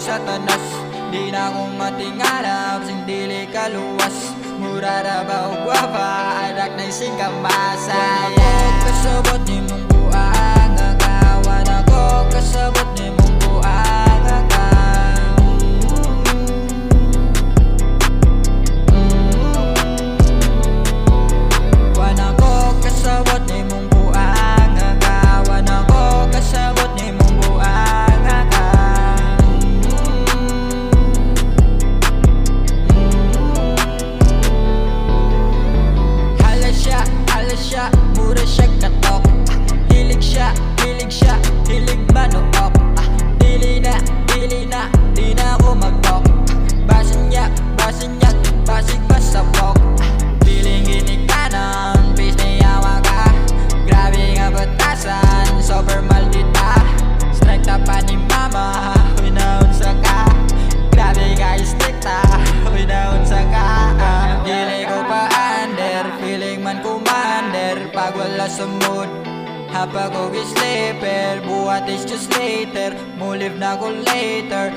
satanas. Di na akong matingala, sing dili kaluwas. Mura ra ba o guwapa, adak na ising kamasaya. Kasabot ni mong buang, agawan ako. Kasabot ni mong buang, agawan ako. Kasabot ni mong buang, agawan ako. Kasabot ni mong buang, hala siya, mura siya katok. Hilig siya, hilig manuok. Dili na, di na ako mag-talk. Basin niya, basig basabok. Piling ginikanan, bis niyawa ka. Grabe nga batasan, super maldita. Strike ta pa ni mama, uy naunsa ka. Grabe ka istrikta, uy naunsa ka. Dili ko pa under, feeling man commander. Pag wala sa mood, hapag og sleeper. Buhat is just later, mo live na ko later.